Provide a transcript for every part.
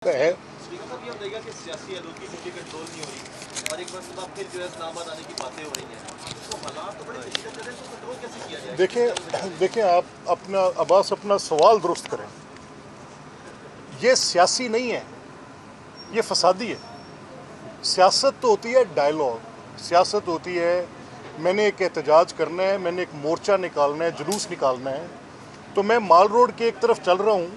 है। कि सियासी आलूगी मुझे कंट्रोल नहीं हो रही और एक बार फिर जो है इस्लामाबाद आने की बातें हो रही हैं, तो हालात तो बड़े पेचीदा चल रहे हैं, तो कंट्रोल कैसे किया जाए? देखें आप अपना अब्बास अपना सवाल दुरुस्त करें। ये सियासी नहीं है, ये फसादी है। सियासत तो होती है डायलॉग, सियासत होती है मैंने एक एहतजाज करना है, मैंने एक मोर्चा निकालना है, जुलूस निकालना है। तो मैं माल रोड के एक तरफ चल रहा हूँ,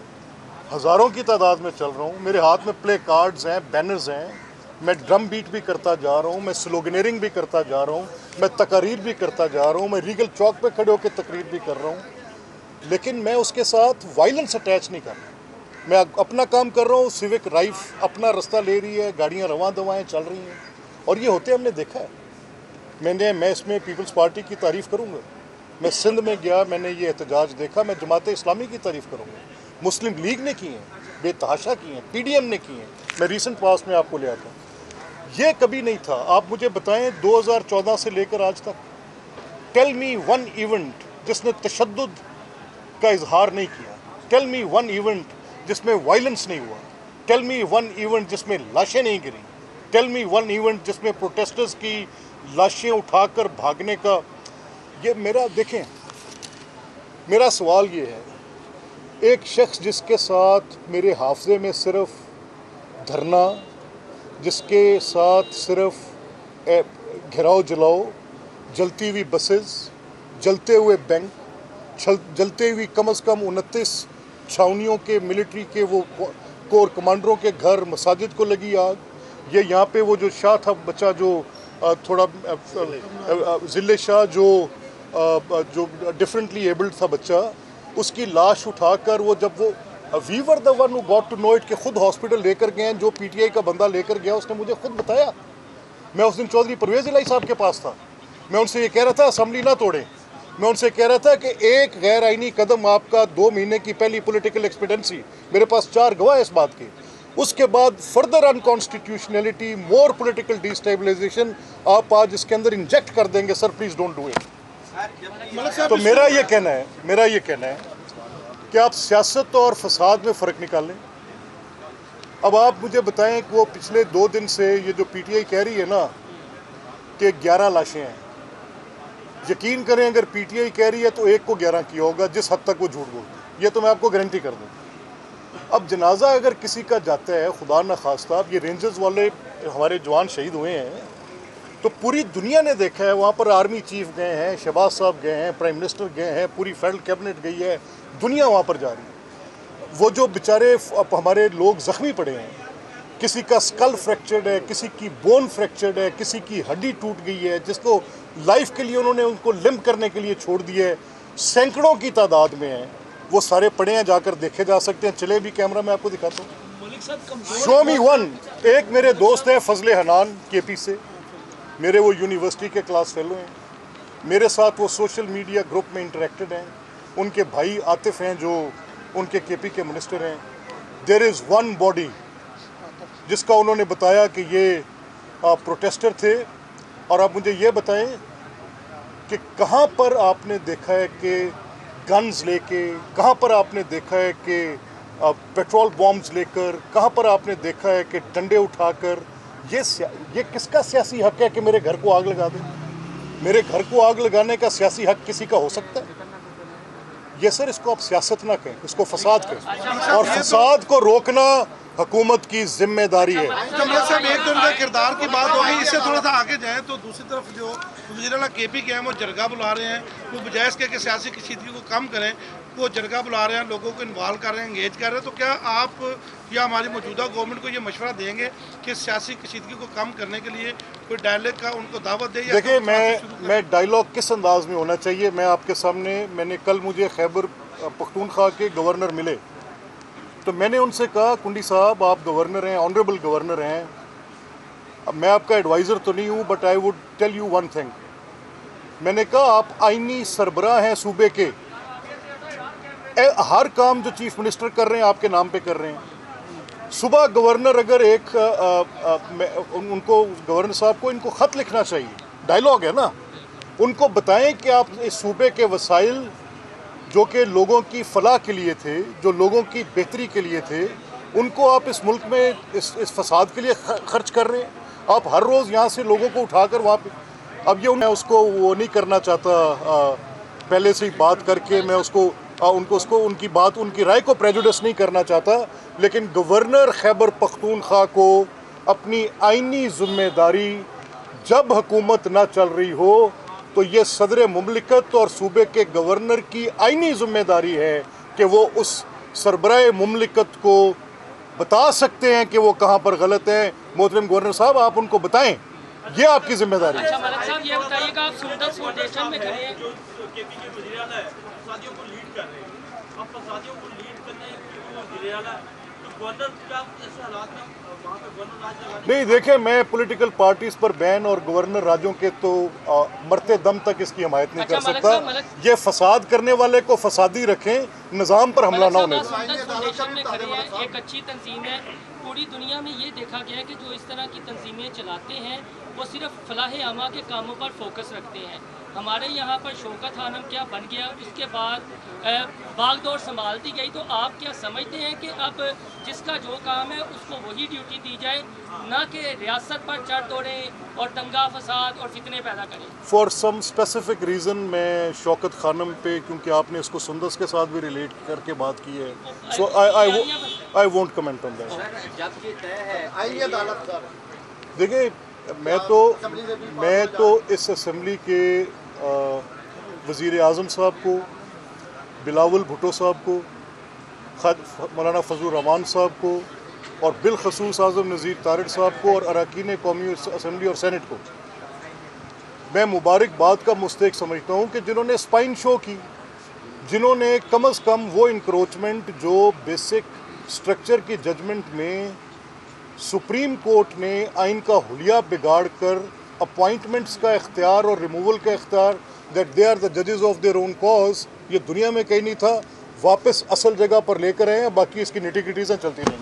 हज़ारों की तादाद में चल रहा हूँ, मेरे हाथ में प्ले कार्ड्स हैं, बैनर्स हैं, मैं ड्रम बीट भी करता जा रहा हूँ, मैं स्लोगनरिंग भी करता जा रहा हूँ, मैं तकारीर भी करता जा रहा हूँ, मैं रीगल चौक पे खड़े होकर तकरीर भी कर रहा हूँ। लेकिन मैं उसके साथ वायलेंस अटैच नहीं कर रहा। मैं अपना काम कर रहा हूँ, सिविक लाइफ अपना रास्ता ले रही है, गाड़ियाँ रवां दवाएँ चल रही हैं और ये होते हमने देखा है। मैं इसमें पीपल्स पार्टी की तारीफ़ करूँगा। मैं सिंध में गया, मैंने ये एहतजाज देखा, मैं जमात इस्लामी की तारीफ़ करूँगा। मुस्लिम लीग ने की हैं, बेतहाशा की हैं, पीडीएम ने की हैं। मैं रीसेंट पास में आपको ले आता हूँ। ये कभी नहीं था। आप मुझे बताएं 2014 से लेकर आज तक, टेल मी वन इवेंट जिसने तशद्दुद का इजहार नहीं किया। टेल मी वन इवेंट जिसमें वायलेंस नहीं हुआ। टेल मी वन इवेंट जिसमें लाशें नहीं गिरी। टेल मी वन इवेंट जिसमें प्रोटेस्टर्स की लाशें उठाकर भागने का। ये देखें, मेरा सवाल ये है, एक शख्स जिसके साथ मेरे हाफजे में सिर्फ धरना, जिसके साथ सिर्फ घेराव जलाओ, जलती हुई बसेस, जलते हुए बैंक, जलते हुई कम से कम 29 छावनियों के मिलिट्री के वो कोर कमांडरों के घर, मसाजिद को लगी आग। ये यहाँ पे वो जो शाह था बच्चा, जो थोड़ा जिले शाह, जो डिफरेंटली एबल्ड था बच्चा, उसकी लाश उठाकर वो we were the one who got to know it कि खुद हॉस्पिटल लेकर गए। जो पीटीआई का बंदा लेकर गया उसने मुझे खुद बताया। मैं उस दिन चौधरी परवेज़ इलाही साहब के पास था। मैं उनसे ये कह रहा था असम्बली ना तोड़ें। मैं उनसे कह रहा था कि एक गैर आइनी कदम आपका 2 महीने की पहली पॉलिटिकल एक्सपेडेंसी, मेरे पास 4 गवाह इस बात के, उसके बाद फर्दर अनकॉन्स्टिट्यूशनलिटी, मोर पॉलिटिकल डिस्टेबलाइजेशन आप आज इसके अंदर इंजेक्ट कर देंगे। Sir please don't do it. तो मेरा ये कहना है कि आप सियासत और फसाद में फ़र्क निकालें। अब आप मुझे बताएं कि वो पिछले 2 दिन से ये जो पीटीआई कह रही है ना कि 11 लाशें हैं, यकीन करें अगर पीटीआई कह रही है तो 1 को 11 किया होगा, जिस हद तक वो झूठ बोलती। ये तो मैं आपको गारंटी कर दूँ। अब जनाजा अगर किसी का जाता है, खुदा न खास्ता, अब ये रेंजर्स वाले हमारे जवान शहीद हुए हैं, तो पूरी दुनिया ने देखा है। वहाँ पर आर्मी चीफ गए हैं, शहबाज साहब गए हैं, प्राइम मिनिस्टर गए हैं, पूरी फेडरल कैबिनेट गई है, दुनिया वहाँ पर जा रही है। वो जो बेचारे हमारे लोग ज़ख्मी पड़े हैं, किसी का स्कल फ्रैक्चर्ड है, किसी की बोन फ्रैक्चर्ड है, किसी की हड्डी टूट गई है, जिसको लाइफ के लिए उन्होंने उनको लिम्प करने के लिए छोड़ दिए है, सैकड़ों की तादाद में हैं। वो सारे पड़े हैं, जाकर देखे जा सकते हैं। चले भी कैमरा में आपको दिखाता हूँ। शो मी वन। एक मेरे दोस्त हैं फजले हनान केपी से, मेरे वो यूनिवर्सिटी के क्लास फेलो हैं, मेरे साथ वो सोशल मीडिया ग्रुप में इंटरेक्टेड हैं। उनके भाई आतिफ हैं जो उनके केपी के मिनिस्टर हैं। देयर इज़ वन बॉडी जिसका उन्होंने बताया कि ये प्रोटेस्टर थे। और आप मुझे ये बताएं कि कहाँ पर आपने देखा है कि गन्स लेके, कहाँ पर आपने देखा है कि पेट्रोल बॉम्ब्स लेकर, कहाँ पर आपने देखा है कि डंडे उठाकर। ये किसका सियासी हक है कि मेरे घर को आग लगा दें? मेरे घर को आग लगाने का सियासी हक किसी का हो सकता है? ये सर, इसको आप सियासत ना कहें, इसको फसाद कहें, और फसाद को रोकना हुकूमत की जिम्मेदारी है। कमल साहब, एक तो उनका किरदार की बात होगी, इससे थोड़ा सा आगे जाएं तो दूसरी तरफ जो वज़ीर-ए-आला केपी के हैं वो जरगा बुला रहे हैं। वो बजाय इसके कि सियासी कशीदगी को कम करें, वो जरगा बुला रहे हैं, लोगों को इन्वॉल्व कर रहे हैं, इंगेज कर रहे हैं। तो क्या आप या हमारी मौजूदा गवर्नमेंट को ये मशवरा देंगे कि सियासी कशीदगी को कम करने के लिए कोई डायलॉग का उनको दावत दे? देखिए, मैं डायलॉग किस अंदाज में होना चाहिए, मैं आपके सामने, कल मुझे खैबर पख्तूनख्वा के गवर्नर मिले, तो मैंने उनसे कहा, कुंडी साहब आप गवर्नर हैं, ऑनरेबल गवर्नर हैं, अब मैं आपका एडवाइज़र तो नहीं हूँ, but I would tell you one thing. मैंने कहा आप आइनी सरबराह हैं सूबे के, हर काम जो चीफ मिनिस्टर कर रहे हैं आपके नाम पे कर रहे हैं। सुबह गवर्नर अगर उनको गवर्नर साहब को इनको ख़त लिखना चाहिए, डायलॉग है ना, उनको बताएं कि आप इस सूबे के वसाइल जो कि लोगों की फलाह के लिए थे, जो लोगों की बेहतरी के लिए थे, उनको आप इस मुल्क में इस फसाद के लिए खर्च कर रहे हैं। आप हर रोज़ यहाँ से लोगों को उठाकर वहाँ पे, अब ये मैं उसको वो नहीं करना चाहता, पहले से ही बात करके मैं उसको उनकी बात उनकी राय को प्रेजुडिस नहीं करना चाहता, लेकिन गवर्नर खैबर पख्तूनख्वा को अपनी आइनी जिम्मेदारी, जब हुकूमत ना चल रही हो तो ये सदर मुमलिकत और सूबे के गवर्नर की आइनी जिम्मेदारी है कि वो उस सरबराह मुमलिकत को बता सकते हैं कि वो कहाँ पर गलत है। मोहतरम गवर्नर साहब, आप उनको बताएं, ये आपकी जिम्मेदारी है। अच्छा मलिक साहब, ये बताइएगा, आप सुंदर फाउंडेशन में खड़े हैं, केपी के वज़ीर आला है, फसादियों को लीड कर रहे हैं। अब फसादियों को लीड करने के वज़ीर आला है, तो गवर्नर क्या ऐसे हालात में वहाँ पे गवर्नर राज लगाने? नहीं, देखें, मैं पॉलिटिकल पार्टीज पर बैन और गवर्नर राज्यों के तो मरते दम तक इसकी हमायत नहीं कर सकता। ये फसाद करने वाले को फसादी रखें, निज़ाम पर हमला ना होने दें। सुंदर फाउंडेशन में खड़े हैं, एक अच्छी तंजीम है। पूरी दुनिया में ये देखा गया है कि जो इस तरह की तंजीमें चलाते हैं वो सिर्फ फलाह आमा के कामों पर फोकस रखते हैं। हमारे यहाँ पर शौकत खानम क्या बन गया, इसके बाद बागडोर संभाल दी गई। तो आप क्या समझते हैं कि अब जिसका जो काम है उसको वही ड्यूटी दी जाए, ना कि रियासत पर चढ़ दौड़ें और दंगा फसाद और फितने पैदा करें? फॉर सम स्पेसिफिक रीज़न मैं शौकत खानम पे, क्योंकि आपने इसको सुंदस के साथ भी रिलेट करके बात की है, so I won't comment on that. जब ये तय है आईनी अदालत का, देखिए, मैं तो इस असम्बली के वज़ीर आज़म साहब को, बिलावल भुट्टो साहब को, मौलाना फजलुर रहमान साहब को और बिलखसूस आज़म नज़ीर तारिक साहब को और अरकान कौमी असम्बली और सेनेट को मैं मुबारकबाद का मुस्तहिक समझता हूँ कि जिन्होंने स्पाइन शो की, जिन्होंने कम अज़ कम वो इंक्रोचमेंट जो बेसिक स्ट्रक्चर की जजमेंट में सुप्रीम कोर्ट ने आइन का हुलिया बिगाड़ कर अपॉइंटमेंट्स का इख्तियार और रिमूवल का इख्तियार, दैट दे आर द जजेस ऑफ देयर ओन कॉज, ये दुनिया में कहीं नहीं था, वापस असल जगह पर लेकर आए हैं। बाकी इसकी निटी-ग्रिटीज़ चलती रहेंगी।